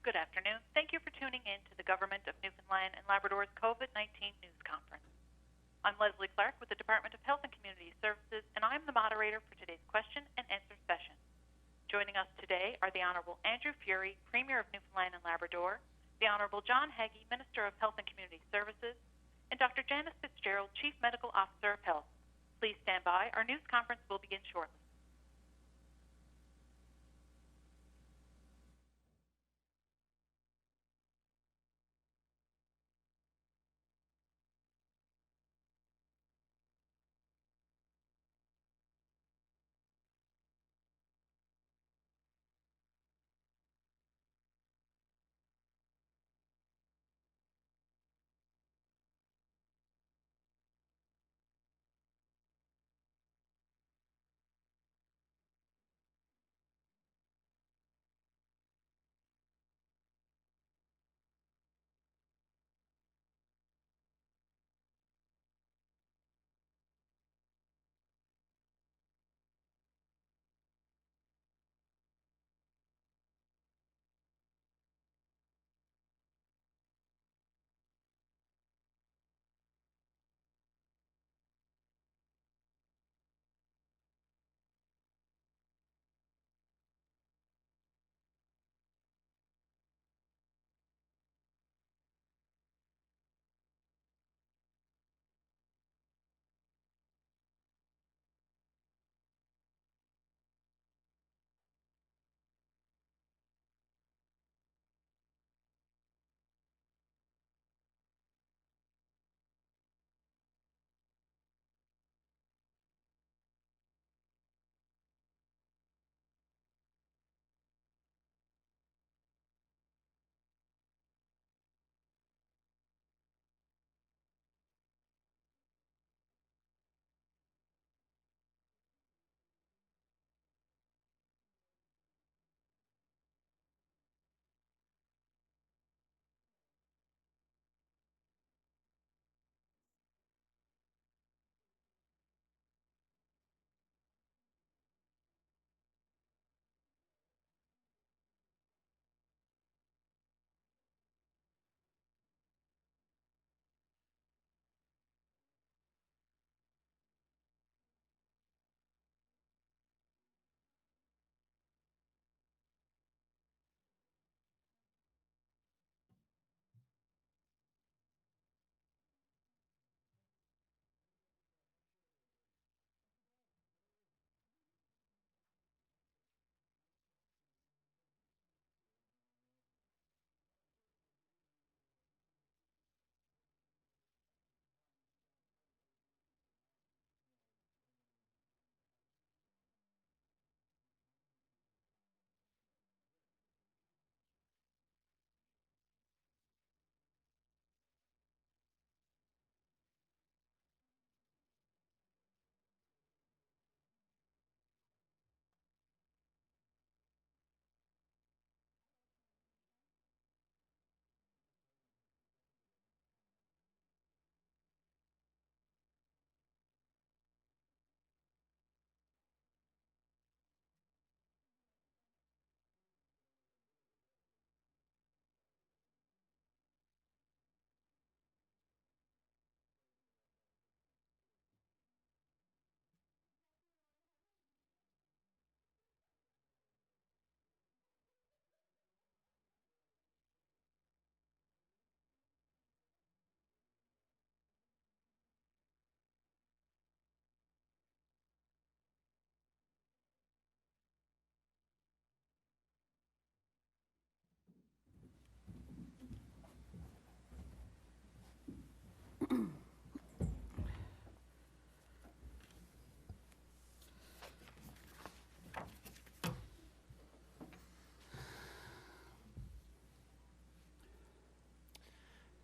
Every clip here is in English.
Good afternoon. Thank you for tuning in to the Government of Newfoundland and Labrador's COVID-19 news conference. I'm Leslie Clark with the Department of Health and Community Services, and I'm the moderator for today's question and answer session. Joining us today are the Honourable Andrew Furey, Premier of Newfoundland and Labrador, the Honourable John Haggie, Minister of Health and Community Services, and Dr. Janice Fitzgerald, Chief Medical Officer of Health. Please stand by. Our news conference will begin shortly.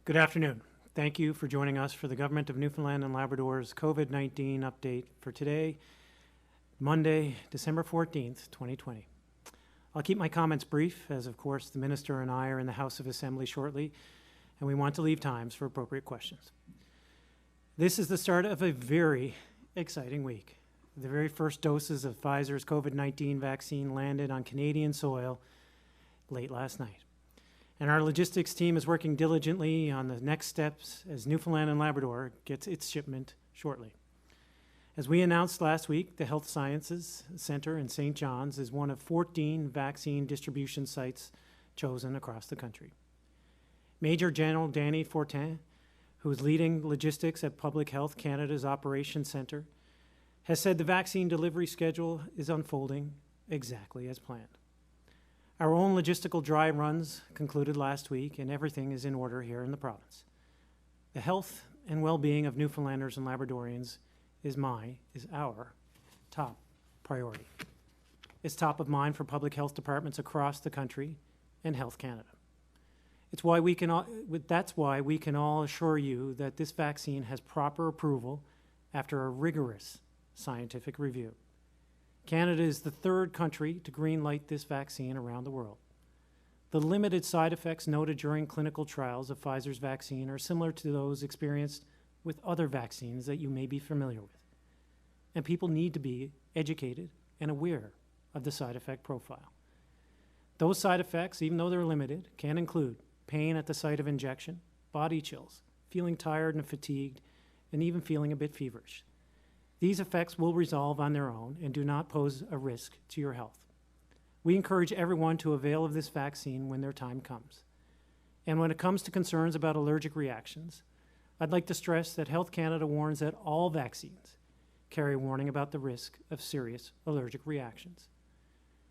Good afternoon. Thank you for joining us for the Government of Newfoundland and Labrador's COVID-19 update for today, Monday, December 14th, 2020. I'll keep my comments brief, as of course the Minister and I are in the House of Assembly shortly, and we want to leave times for appropriate questions. This is the start of a very exciting week. The very first doses of Pfizer's COVID-19 vaccine landed on Canadian soil late last night. And our logistics team is working diligently on the next steps as Newfoundland and Labrador gets its shipment shortly. As we announced last week, the Health Sciences Center in St. John's is one of 14 vaccine distribution sites chosen across the country. Major General Danny Fortin, who is leading logistics at Public Health Canada's Operations Center, has said the vaccine delivery schedule is unfolding exactly as planned. Our own logistical dry runs concluded last week, and everything is in order here in the province. The health and well-being of Newfoundlanders and Labradorians is our top priority. It's top of mind for public health departments across the country and Health Canada. That's why we can all assure you that this vaccine has proper approval after a rigorous scientific review. Canada is the third country to green-light this vaccine around the world. The limited side effects noted during clinical trials of Pfizer's vaccine are similar to those experienced with other vaccines that you may be familiar with. And people need to be educated and aware of the side effect profile. Those side effects, even though they're limited, can include pain at the site of injection, body chills, feeling tired and fatigued, and even feeling a bit feverish. These effects will resolve on their own and do not pose a risk to your health. We encourage everyone to avail of this vaccine when their time comes. And when it comes to concerns about allergic reactions, I'd like to stress that Health Canada warns that all vaccines carry a warning about the risk of serious allergic reactions.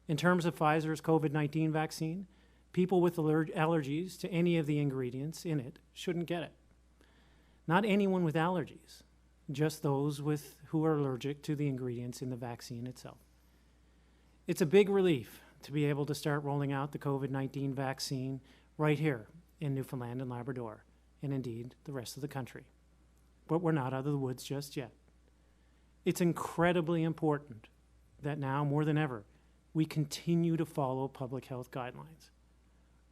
In terms of Pfizer's COVID-19 vaccine, people with allergies to any of the ingredients in it shouldn't get it. Not anyone with allergies, just those who are allergic to the ingredients in the vaccine itself. It's a big relief to be able to start rolling out the COVID-19 vaccine right here in Newfoundland and Labrador, and indeed the rest of the country. But we're not out of the woods just yet. It's incredibly important that now, more than ever, we continue to follow public health guidelines.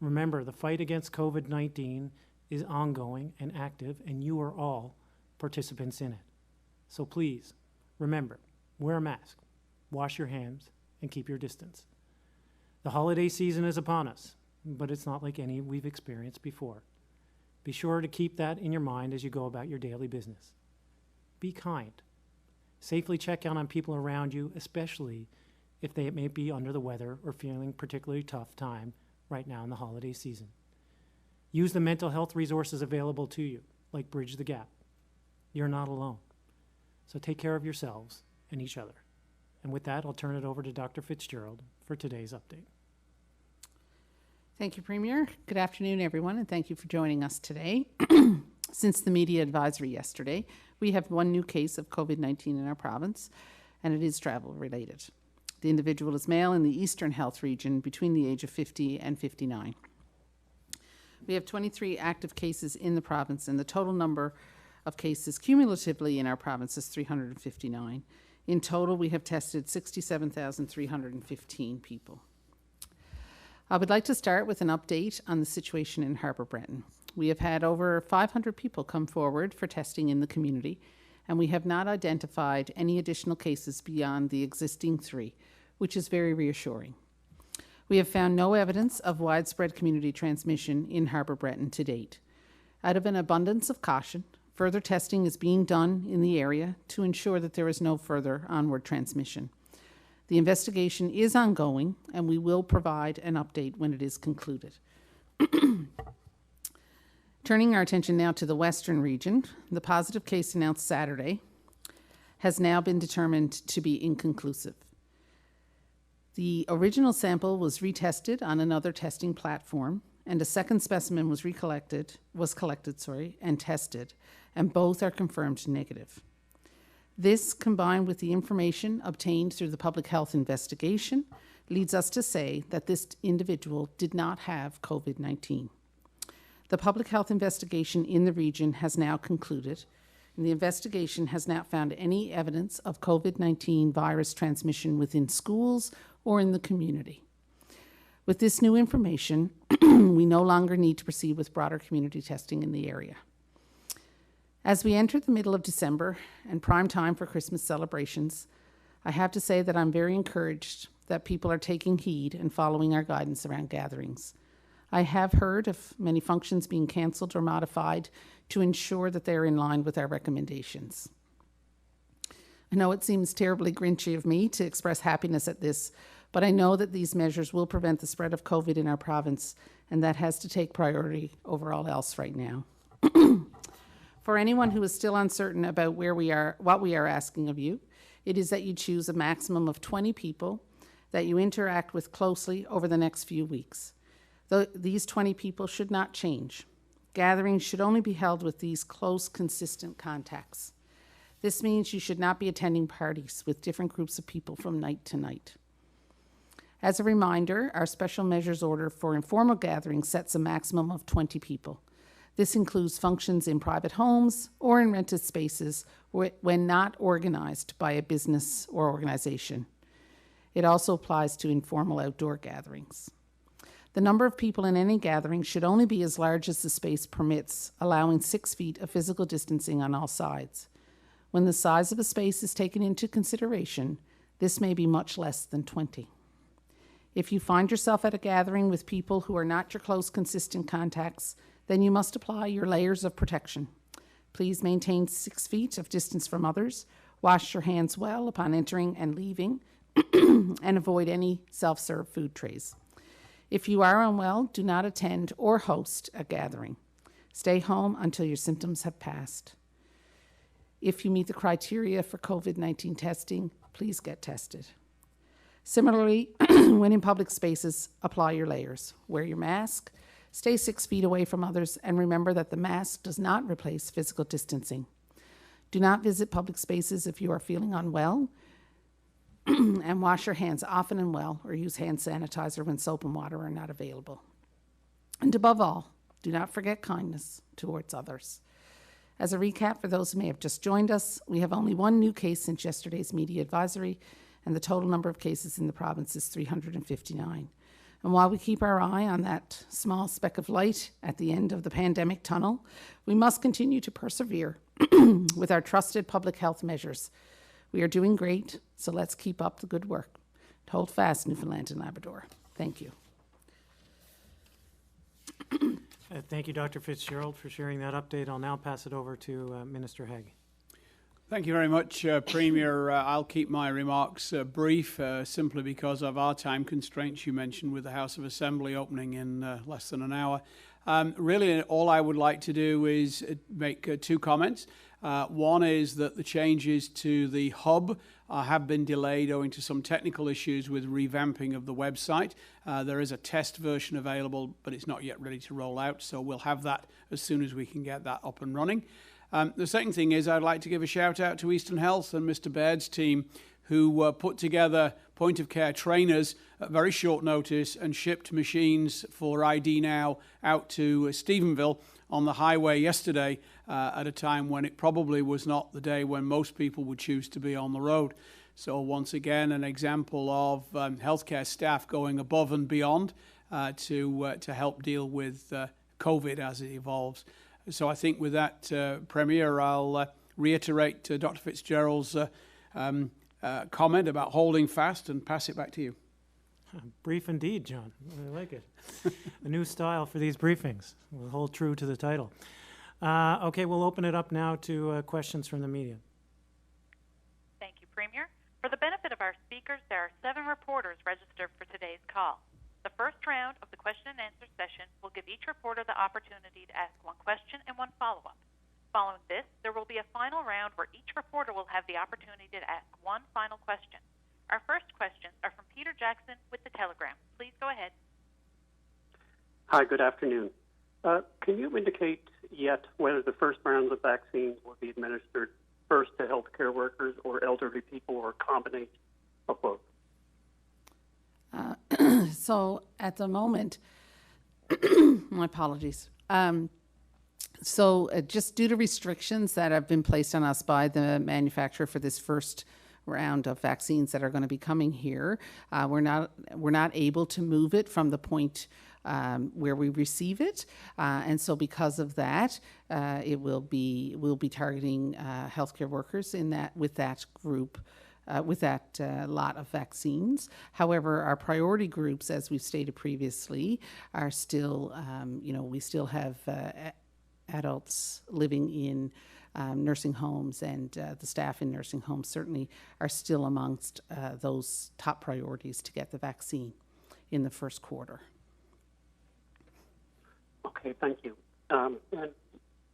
Remember, the fight against COVID-19 is ongoing and active, and you are all participants in it. So please, remember, wear a mask, wash your hands, and keep your distance. The holiday season is upon us, but it's not like any we've experienced before. Be sure to keep that in your mind as you go about your daily business. Be kind. Safely check out on people around you, especially if they may be under the weather or feeling particularly tough time right now in the holiday season. Use the mental health resources available to you, like Bridge the Gap. You're not alone. So take care of yourselves and each other. And with that, I'll turn it over to Dr. Fitzgerald for today's update. Thank you, Premier. Good afternoon, everyone, and thank you for joining us today. Since the media advisory yesterday, we have one new case of COVID-19 in our province, and it is travel-related. The individual is male in the Eastern Health Region between the age of 50 and 59. We have 23 active cases in the province, and the total number of cases cumulatively in our province is 359. In total, we have tested 67,315 people. I would like to start with an update on the situation in Harbour Breton. We have had over 500 people come forward for testing in the community, and we have not identified any additional cases beyond the existing 3, which is very reassuring. We have found no evidence of widespread community transmission in Harbour Breton to date. Out of an abundance of caution, further testing is being done in the area to ensure that there is no further onward transmission. The investigation is ongoing, and we will provide an update when it is concluded. Turning our attention now to the Western region, the positive case announced Saturday has now been determined to be inconclusive. The original sample was retested on another testing platform, and a second specimen was collected and tested, and both are confirmed negative. This, combined with the information obtained through the public health investigation, leads us to say that this individual did not have COVID-19. The public health investigation in the region has now concluded, and the investigation has not found any evidence of COVID-19 virus transmission within schools or in the community. With this new information, we no longer need to proceed with broader community testing in the area. As we enter the middle of December and prime time for Christmas celebrations, I have to say that I'm very encouraged that people are taking heed and following our guidance around gatherings. I have heard of many functions being cancelled or modified to ensure that they're in line with our recommendations. I know it seems terribly grinchy of me to express happiness at this, but I know that these measures will prevent the spread of COVID in our province, and that has to take priority over all else right now. For anyone who is still uncertain about where we are, what we are asking of you, it is that you choose a maximum of 20 people that you interact with closely over the next few weeks. These 20 people should not change. Gatherings should only be held with these close, consistent contacts. This means you should not be attending parties with different groups of people from night to night. As a reminder, our special measures order for informal gatherings sets a maximum of 20 people. This includes functions in private homes or in rented spaces when not organized by a business or organization. It also applies to informal outdoor gatherings. The number of people in any gathering should only be as large as the space permits, allowing 6 feet of physical distancing on all sides. When the size of a space is taken into consideration, this may be much less than 20. If you find yourself at a gathering with people who are not your close, consistent contacts, then you must apply your layers of protection. Please maintain 6 feet of distance from others, wash your hands well upon entering and leaving, and avoid any self-serve food trays. If you are unwell, do not attend or host a gathering. Stay home until your symptoms have passed. If you meet the criteria for COVID-19 testing, please get tested. Similarly, when in public spaces, apply your layers. Wear your mask, stay 6 feet away from others, and remember that the mask does not replace physical distancing. Do not visit public spaces if you are feeling unwell, and wash your hands often and well, or use hand sanitizer when soap and water are not available. And above all, do not forget kindness towards others. As a recap for those who may have just joined us, we have only 1 new case since yesterday's media advisory, and the total number of cases in the province is 359. And while we keep our eye on that small speck of light at the end of the pandemic tunnel, we must continue to persevere with our trusted public health measures. We are doing great, so let's keep up the good work. Hold fast, Newfoundland and Labrador. Thank you. Thank you, Dr. Fitzgerald, for sharing that update. I'll now pass it over to Minister Hague. Thank you very much, Premier. I'll keep my remarks brief, simply because of our time constraints you mentioned with the House of Assembly opening in less than an hour. Really, all I would like to do is make 2 comments. One is that the changes to the hub have been delayed owing to some technical issues with revamping of the website. There is a test version available, but it's not yet ready to roll out, so we'll have that as soon as we can get that up and running. The second thing is I'd like to give a shout out to Eastern Health and Mr. Baird's team, who put together point-of-care trainers at very short notice and shipped machines for ID Now out to Stephenville on the highway yesterday at a time when it probably was not the day when most people would choose to be on the road. So once again, an example of healthcare staff going above and beyond to help deal with COVID as it evolves. So I think with that, Premier, I'll reiterate Dr. Fitzgerald's comment about holding fast and pass it back to you. Brief indeed, John. I like it. A new style for these briefings. We'll hold true to the title. Okay, we'll open it up now to questions from the media. Thank you, Premier. For the benefit of our speakers, there are 7 reporters registered for today's call. The first round of the question and answer session will give each reporter the opportunity to ask 1 question and 1 follow-up. Following this, there will be a final round where each reporter will have the opportunity to ask 1 final question. Our first questions are from Peter Jackson with The Telegram. Please go ahead. Hi, good afternoon. Can you indicate yet whether the first round of vaccines will be administered first to healthcare workers or elderly people, or a combination of both? So at the moment, my apologies. Just due to restrictions that have been placed on us by the manufacturer for this first round of vaccines that are going to be coming here, we're not able to move it from the point where we receive it, and so because of that, we'll be targeting healthcare workers with that group lot of vaccines. However, our priority groups, as we've stated previously, are still, we still have adults living in nursing homes, and the staff in nursing homes certainly are still amongst those top priorities to get the vaccine in the first quarter. Okay, thank you. And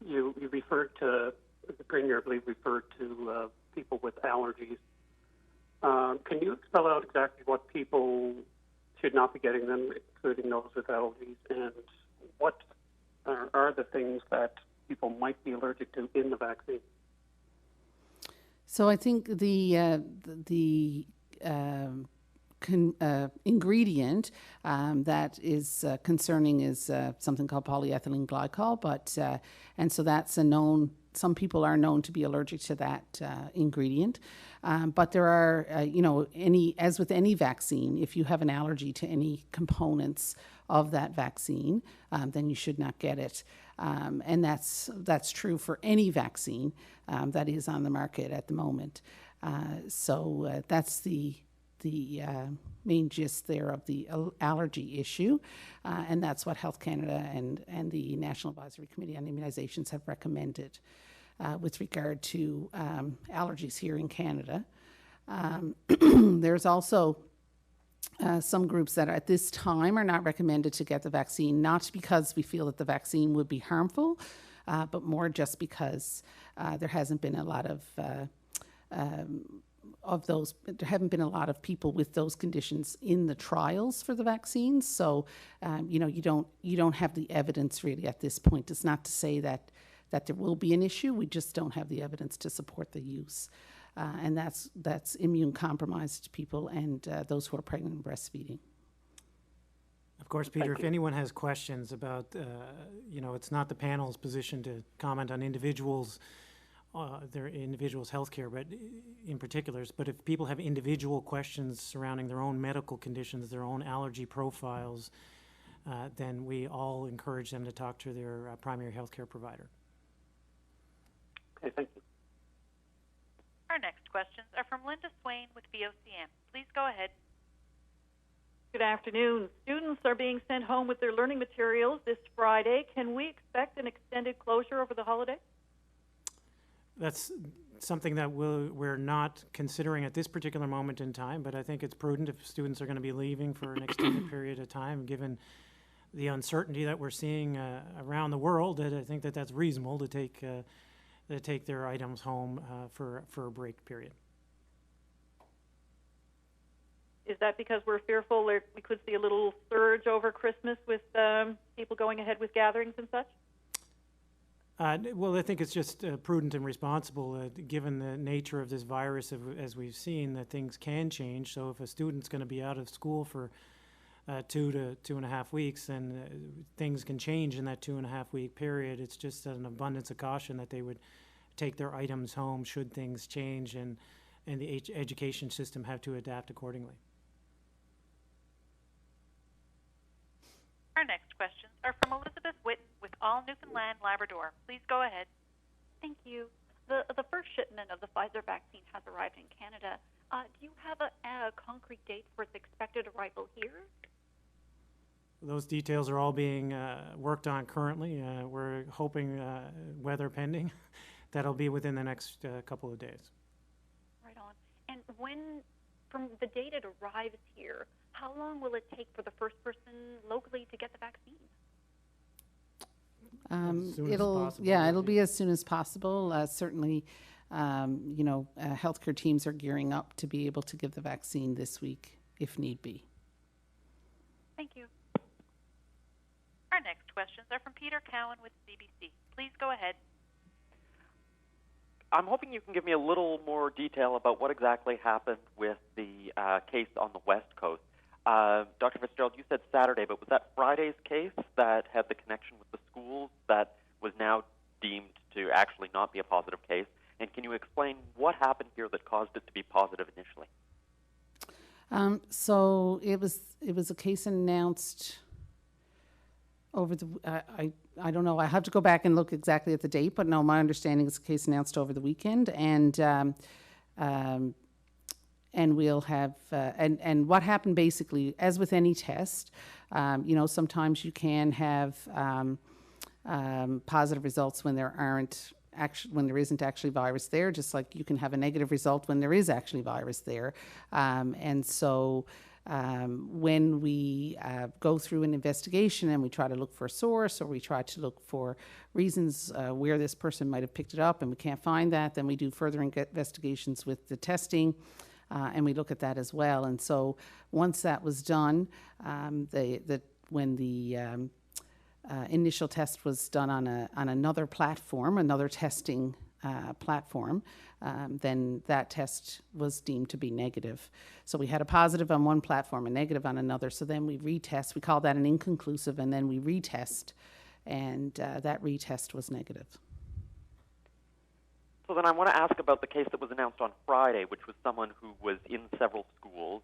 you referred to, the Premier, I believe, referred to people with allergies. Can you spell out exactly what people should not be getting them, including those with allergies, and what are the things that people might be allergic to in the vaccine? So I think the ingredient that is concerning is something called polyethylene glycol, and so that's a known. Some people are known to be allergic to that ingredient, but there are, as with any vaccine, if you have an allergy to any components of that vaccine, then you should not get it. And that's true for any vaccine that is on the market at the moment. So that's the main gist there of the allergy issue, and that's what Health Canada and the National Advisory Committee on Immunizations have recommended with regard to allergies here in Canada. There's also some groups that at this time are not recommended to get the vaccine, not because we feel that the vaccine would be harmful, but more just because there hasn't been a lot there haven't been a lot of people with those conditions in the trials for the vaccines. So, you don't have the evidence really at this point. It's not to say that there will be an issue. We just don't have the evidence to support the use. And that's immune compromised people and those who are pregnant and breastfeeding. Of course, Peter, if anyone has questions about, it's not the panel's position to comment on individuals, their individuals' healthcare, but in particulars. But if people have individual questions surrounding their own medical conditions, their own allergy profiles, then we all encourage them to talk to their primary healthcare provider. Okay, thank you. Our next questions are from Linda Swain with VOCM. Please go ahead. Good afternoon. Students are being sent home with their learning materials this Friday. Can we expect an extended closure over the holiday? That's something that we're not considering at this particular moment in time, but I think it's prudent if students are going to be leaving for an extended period of time, given the uncertainty that we're seeing around the world, that I think that's reasonable to take their items home for a break period. Is that because we're fearful we could see a little surge over Christmas with people going ahead with gatherings and such? Well, I think it's just prudent and responsible, given the nature of this virus, as we've seen, that things can change. So if a student's going to be out of school for 2 to 2.5 weeks, then things can change in that 2.5 week period. It's just an abundance of caution that they would take their items home should things change, and the education system have to adapt accordingly. Our next questions are from Elizabeth Witten with All Newfoundland Labrador. Please go ahead. Thank you. The first shipment of the Pfizer vaccine has arrived in Canada. Do you have a concrete date for its expected arrival here? Those details are all being worked on currently. We're hoping, weather pending, that'll be within the next couple of days. Right on. And when, from the date it arrives here, how long will it take for the first person locally to get the vaccine? It'll be as soon as possible. Certainly, healthcare teams are gearing up to be able to give the vaccine this week if need be. Thank you. Our next questions are from Peter Cowan with CBC. Please go ahead. I'm hoping you can give me a little more detail about what exactly happened with the case on the West Coast. Dr. Fitzgerald, you said Saturday, but was that Friday's case that had the connection with the schools that was now deemed to actually not be a positive case? And can you explain what happened here that caused it to be positive initially? So it was a case announced over the, I don't know, I have to go back and look exactly at the date, but no, my understanding is the case announced over the weekend, and and we'll have, and what happened basically, as with any test, sometimes you can have positive results when when there isn't actually virus there, just like you can have a negative result when there is actually virus there. And so when we go through an investigation and we try to look for a source, or we try to look for reasons where this person might have picked it up and we can't find that, then we do further investigations with the testing, and we look at that as well. And so once that was done, when the initial test was done on another platform, another testing platform, then that test was deemed to be negative. So we had a positive on one platform, a negative on another. So then we retest. We call that an inconclusive, and then we retest, and that retest was negative. So then I want to ask about the case that was announced on Friday, which was someone who was in several schools.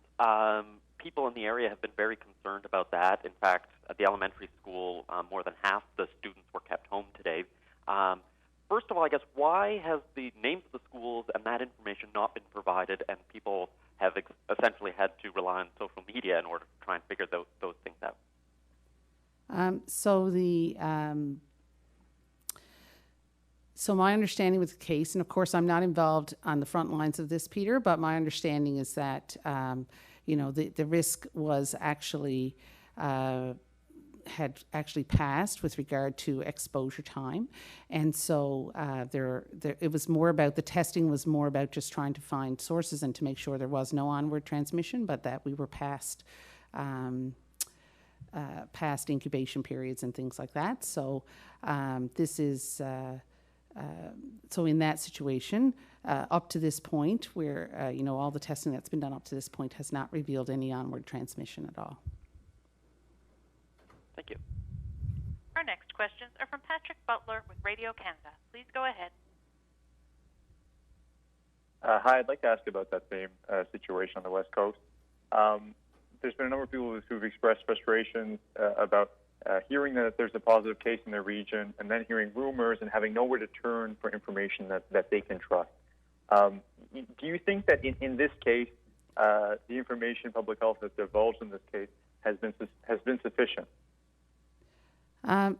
People in the area have been very concerned about that. In fact, at the elementary school, more than half the students were kept home today. First of all, I guess, why has the names of the schools and that information not been provided, and people have essentially had to rely on social media in order to try and figure those things out? So my understanding with the case, and of course I'm not involved on the front lines of this, Peter, but my understanding is that the risk was actually had actually passed with regard to exposure time, and so it was more about, the testing was more about just trying to find sources and to make sure there was no onward transmission, but that we were past incubation periods and things like that. So this is so in that situation, up to this point, where all the testing that's been done up to this point has not revealed any onward transmission at all. Thank you. Our next questions are from Patrick Butler with Radio Canada. Please go ahead. Hi, I'd like to ask about that same situation on the West Coast. There's been a number of people who've expressed frustration about hearing that there's a positive case in their region, and then hearing rumors and having nowhere to turn for information that they can trust. Do you think that in this case, the information public health has divulged in this case has been sufficient?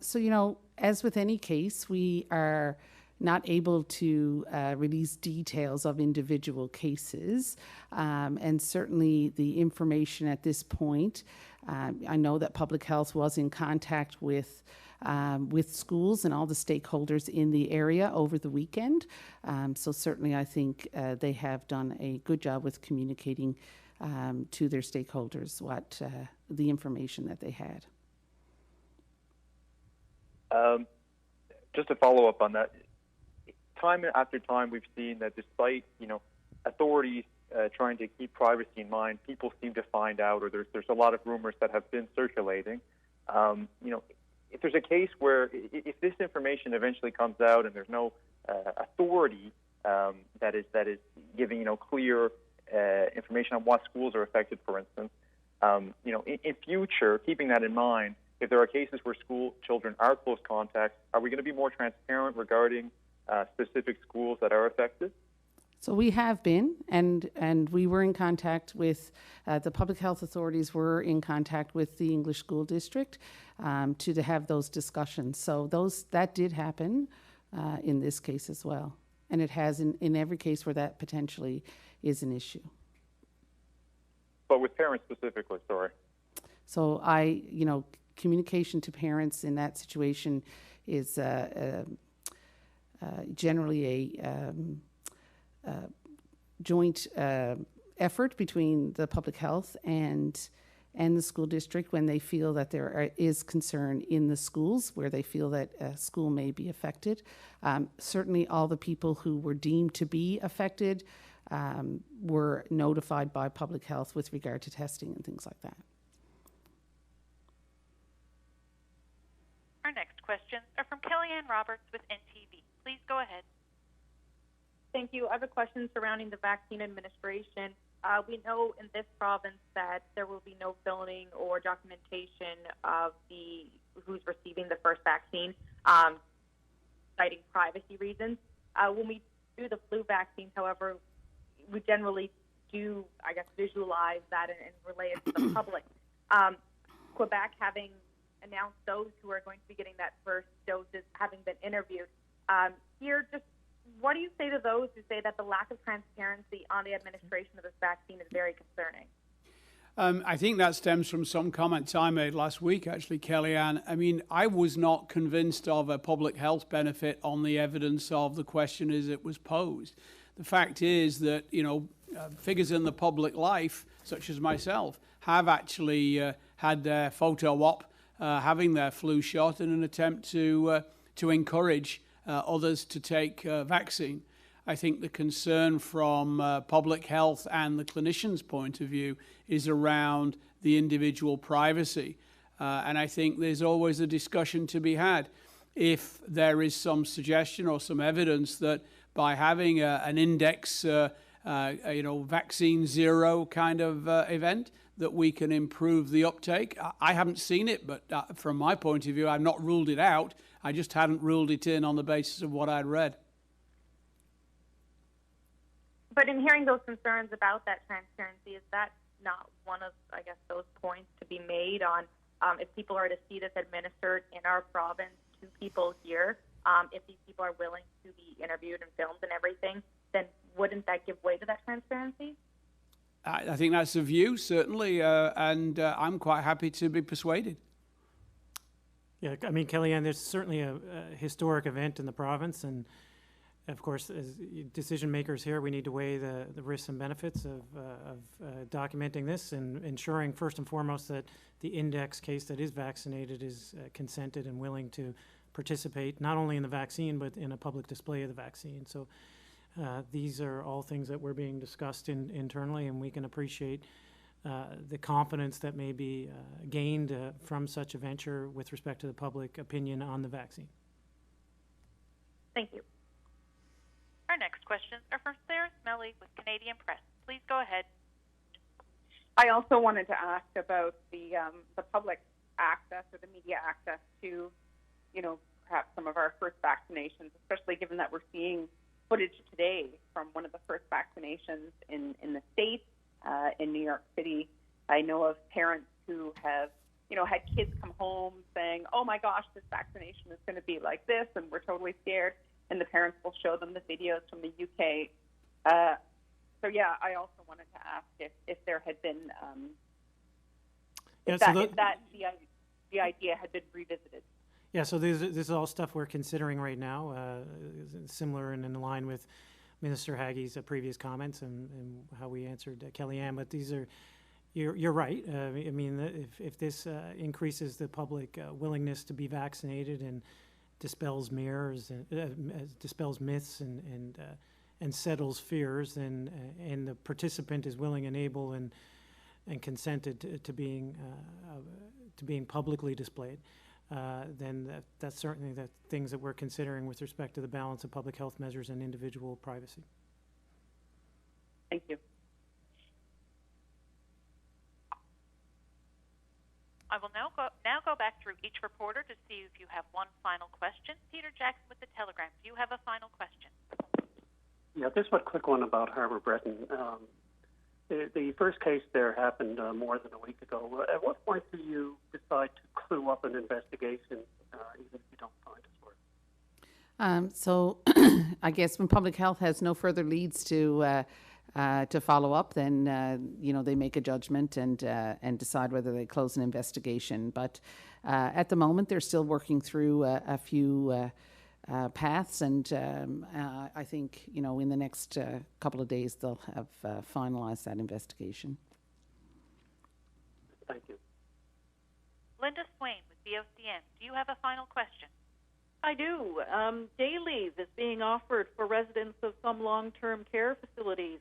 So, as with any case, we are not able to release details of individual cases, and certainly the information at this point, I know that public health was in contact with schools and all the stakeholders in the area over the weekend. So certainly I think they have done a good job with communicating to their stakeholders what the information that they had. Just to follow up on that, time after time we've seen that despite authorities trying to keep privacy in mind, people seem to find out, or there's a lot of rumors that have been circulating. If there's a case where if this information eventually comes out and there's no authority that is giving clear information on what schools are affected, for instance, in future, keeping that in mind, if there are cases where school children are close contacts, are we going to be more transparent regarding specific schools that are affected? So we have been, and we were in contact with, the public health authorities were in contact with the English School District to have those discussions. So that did happen in this case as well. And it has in every case where that potentially is an issue. But with parents specifically, sorry. So communication to parents in that situation is generally a joint effort between the public health and the school district when they feel that there is concern in the schools where they feel that a school may be affected. Certainly all the people who were deemed to be affected were notified by public health with regard to testing and things like that. Our next questions are from Kellyanne Roberts with NTV. Please go ahead. Thank you. I have a question surrounding the vaccine administration. We know in this province that there will be no filming or documentation of who's receiving the first vaccine, citing privacy reasons. When we do the flu vaccines, however, we generally do, I guess, visualize that and relay it to the public. Quebec having announced those who are going to be getting that first doses, having been interviewed. Here, just what do you say to those who say that the lack of transparency on the administration of this vaccine is very concerning? I think that stems from some comments I made last week, actually, Kellyanne. I mean, I was not convinced of a public health benefit on the evidence of the question as it was posed. The fact is that, figures in the public life, such as myself, have actually had their photo op having their flu shot in an attempt to encourage others to take vaccine. I think the concern from public health and the clinician's point of view is around the individual privacy. And I think there's always a discussion to be had. If there is some suggestion or some evidence that by having an index, vaccine zero kind of event, that we can improve the uptake. I haven't seen it, but from my point of view, I've not ruled it out. I just hadn't ruled it in on the basis of what I'd read. But in hearing those concerns about that transparency, is that not one of, I guess, those points to be made on if people are to see this administered in our province to people here, if these people are willing to be interviewed and filmed and everything, then wouldn't that give way to that transparency? I think that's a view, certainly, and I'm quite happy to be persuaded. Yeah, I mean, Kellyanne, there's certainly a historic event in the province, and of course, as decision makers here, we need to weigh the risks and benefits of documenting this and ensuring, first and foremost, that the index case that is vaccinated is consented and willing to participate, not only in the vaccine, but in a public display of the vaccine. So these are all things that were being discussed internally, and we can appreciate the confidence that may be gained from such a venture with respect to the public opinion on the vaccine. Thank you. Our next questions are from Sarah Smelly with Canadian Press. Please go ahead. I also wanted to ask about the public access or the media access to, perhaps some of our first vaccinations, especially given that we're seeing footage today from one of the first vaccinations in the States, in New York City. I know of parents who have, had kids come home saying, oh my gosh, this vaccination is going to be like this, and we're totally scared. And the parents will show them the videos from the UK. I also wanted to ask if there had been, the idea had been revisited. Yeah, so this is all stuff we're considering right now, similar and in line with Minister Haggie's previous comments and how we answered Kellyanne. But these are, you're right. I mean, if this increases the public willingness to be vaccinated and dispels myths and settles fears, and the participant is willing and able and consented to being publicly displayed, then that's certainly the things that we're considering with respect to the balance of public health measures and individual privacy. Thank you. I will now go back through each reporter to see if you have one final question. Peter Jackson with the Telegram, do you have a final question? Yeah, this one quick one about Harbour Breton. The first case there happened more than a week ago. At what point do you decide to clue up an investigation, even if you don't find a source? So I guess when public health has no further leads to follow up, then they make a judgment and decide whether they close an investigation. But at the moment, they're still working through a few paths, and I think in the next couple of days they'll have finalized that investigation. Thank you. Linda Swain with BOCN, do you have a final question? I do. Day leave is being offered for residents of some long-term care facilities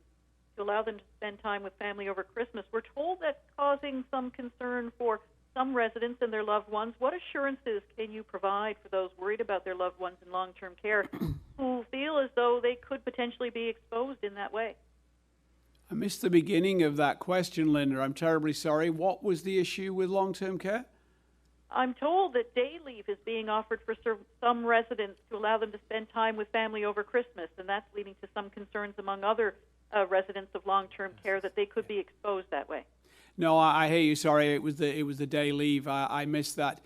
to allow them to spend time with family over Christmas. We're told that's causing some concern for some residents and their loved ones. What assurances can you provide for those worried about their loved ones in long-term care who feel as though they could potentially be exposed in that way? I missed the beginning of that question, Linda. I'm terribly sorry. What was the issue with long-term care? I'm told that day leave is being offered for some residents to allow them to spend time with family over Christmas, and that's leading to some concerns among other residents of long-term care that they could be exposed that way. No, I hear you. Sorry, it was the day leave. I missed that.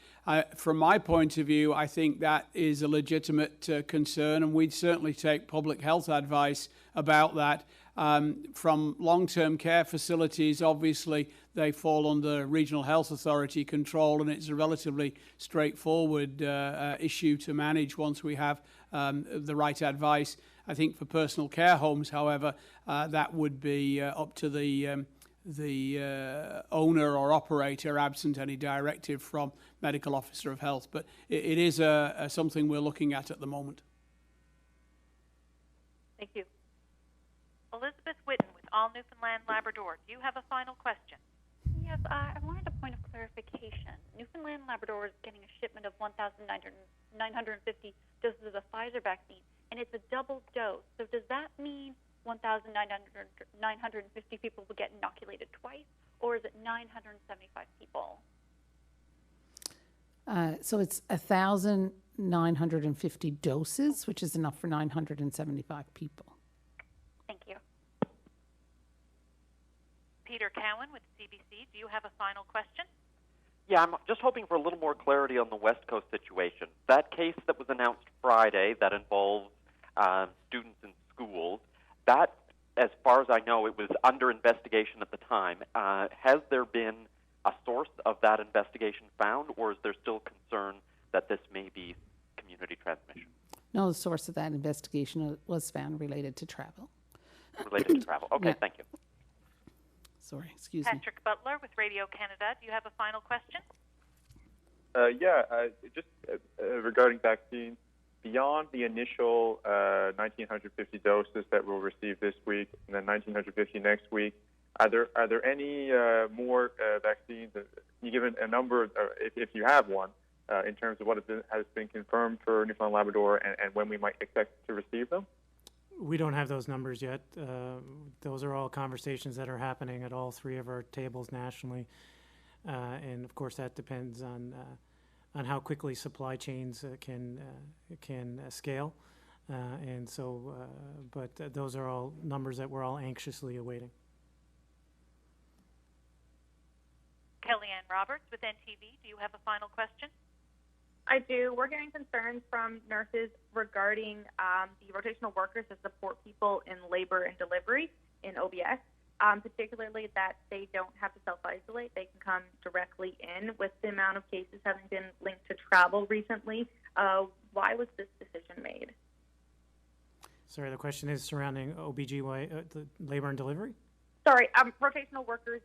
From my point of view, I think that is a legitimate concern, and we'd certainly take public health advice about that. From long-term care facilities, obviously, they fall under regional health authority control, and it's a relatively straightforward issue to manage once we have the right advice. I think for personal care homes, however, that would be up to the owner or operator, absent any directive from medical officer of health. But it is something we're looking at the moment. Thank you. Elizabeth Whitten with All Newfoundland Labrador. Do you have a final question? Yes, I wanted a point of clarification. Newfoundland Labrador is getting a shipment of 1,950 doses of the Pfizer vaccine, and it's a double dose. So does that mean 1,950 people will get inoculated twice, or is it 975 people? So it's 1,950 doses, which is enough for 975 people. Thank you. Peter Cowan with CBC. Do you have a final question? Yeah, I'm just hoping for a little more clarity on the West Coast situation. That case that was announced Friday that involves students in schools, that, as far as I know, it was under investigation at the time. Has there been a source of that investigation found, or is there still concern that this may be community transmission? No, the source of that investigation was found related to travel. Related to travel. Okay, Yeah. Thank you. Sorry, excuse me. Patrick Butler with Radio Canada. Do you have a final question? Just regarding vaccines, beyond the initial 1,950 doses that we'll receive this week and then 1,950 next week, are there any more vaccines? Can you give a number, if you have one, in terms of what has been confirmed for Newfoundland Labrador and when we might expect to receive them? We don't have those numbers yet. Those are all conversations that are happening at all three of our tables nationally, and of course that depends on how quickly supply chains can scale, and so. But those are all numbers that we're all anxiously awaiting. Kellyanne Roberts with NTV. Do you have a final question? I do. We're hearing concerns from nurses regarding the rotational workers that support people in labor and delivery in OBS, particularly that they don't have to self-isolate. They can come directly in. With the amount of cases having been linked to travel recently, why was this decision made? Sorry, the question is surrounding OBGY, the labor and delivery? Sorry, rotational workers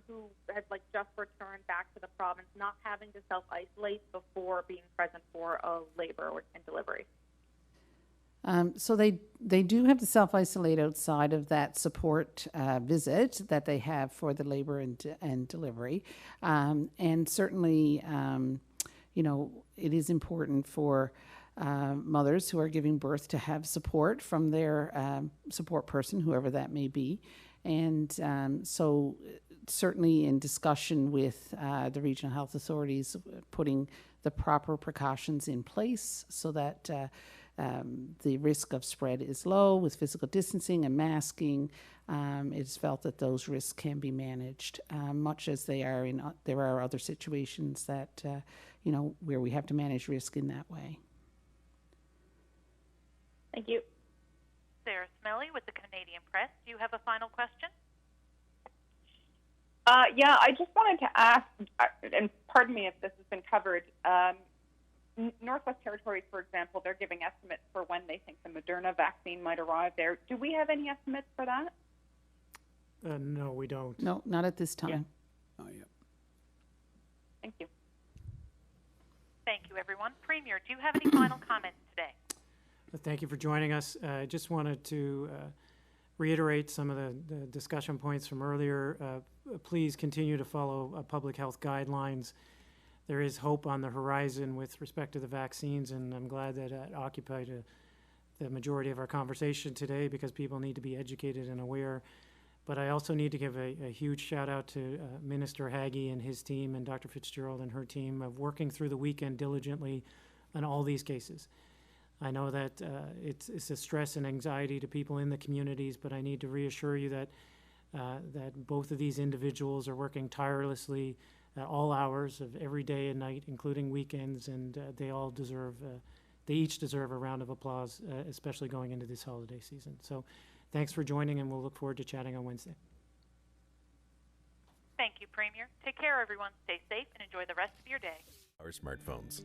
who had just returned back to the province, not having to self-isolate before being present for a labor and delivery. So they do have to self-isolate outside of that support visit that they have for the labor and delivery. And certainly, it is important for mothers who are giving birth to have support from their support person, whoever that may be. And so certainly in discussion with the regional health authorities, putting the proper precautions in place so that the risk of spread is low with physical distancing and masking. It's felt that those risks can be managed, much as there are other situations that, where we have to manage risk in that way. Thank you. Sarah Smelly with the Canadian Press. Do you have a final question? Yeah, I just wanted to ask, and pardon me if this has been covered, Northwest Territories, for example, they're giving estimates for when they think the Moderna vaccine might arrive there. Do we have any estimates for that? No, we don't. No, not at this time. Yeah. Oh, yeah. Thank you. Thank you, everyone. Premier, do you have any final comments today? Thank you for joining us. I just wanted to reiterate some of the discussion points from earlier. Please continue to follow public health guidelines. There is hope on the horizon with respect to the vaccines, and I'm glad that it occupied the majority of our conversation today because people need to be educated and aware. But I also need to give a huge shout out to Minister Haggie and his team and Dr. Fitzgerald and her team of working through the weekend diligently on all these cases. I know that it's a stress and anxiety to people in the communities, but I need to reassure you that that both of these individuals are working tirelessly at all hours of every day and night, including weekends, and they each deserve a round of applause, especially going into this holiday season. So thanks for joining, and we'll look forward to chatting on Wednesday. Thank you, Premier. Take care, everyone. Stay safe and enjoy the rest of your day. Our smartphones.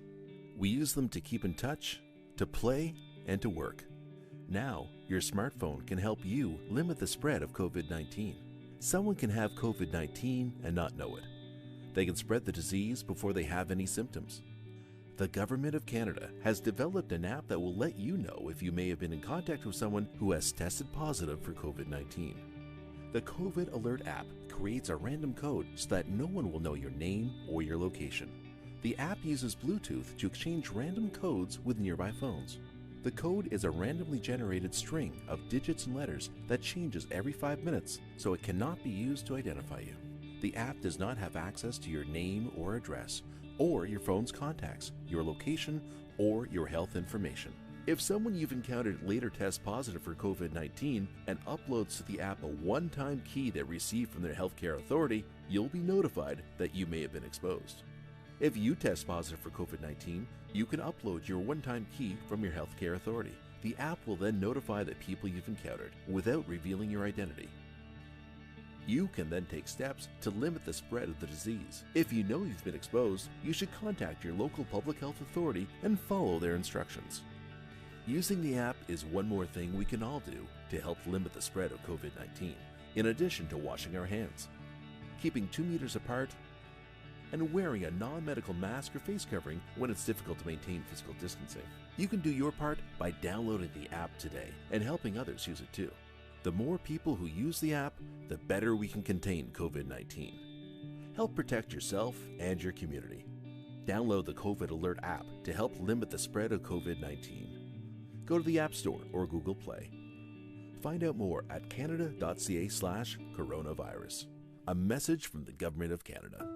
We use them to keep in touch, to play, and to work. Now, your smartphone can help you limit the spread of COVID-19. Someone can have COVID-19 and not know it. They can spread the disease before they have any symptoms. The Government of Canada has developed an app that will let you know if you may have been in contact with someone who has tested positive for COVID-19. The Covet Alert App creates a random code so that no one will know your name or your location. The app uses Bluetooth to exchange random codes with nearby phones. The code is a randomly generated string of digits and letters that changes every 5 minutes, so it cannot be used to identify you. The app does not have access to your name or address, or your phone's contacts, your location, or your health information. If someone you've encountered later tests positive for COVID-19 and uploads to the app a one-time key they received from their healthcare authority, you'll be notified that you may have been exposed. If you test positive for COVID-19, you can upload your one-time key from your healthcare authority. The app will then notify the people you've encountered without revealing your identity. You can then take steps to limit the spread of the disease. If you know you've been exposed, you should contact your local public health authority and follow their instructions. Using the app is one more thing we can all do to help limit the spread of COVID-19, in addition to washing our hands, keeping 2 meters apart, and wearing a non-medical mask or face covering when it's difficult to maintain physical distancing. You can do your part by downloading the app today and helping others use it too. The more people who use the app, the better we can contain COVID-19. Help protect yourself and your community. Download the Covet Alert app to help limit the spread of COVID-19. Go to the App Store or Google Play. Find out more at canada.ca/coronavirus. A message from the Government of Canada.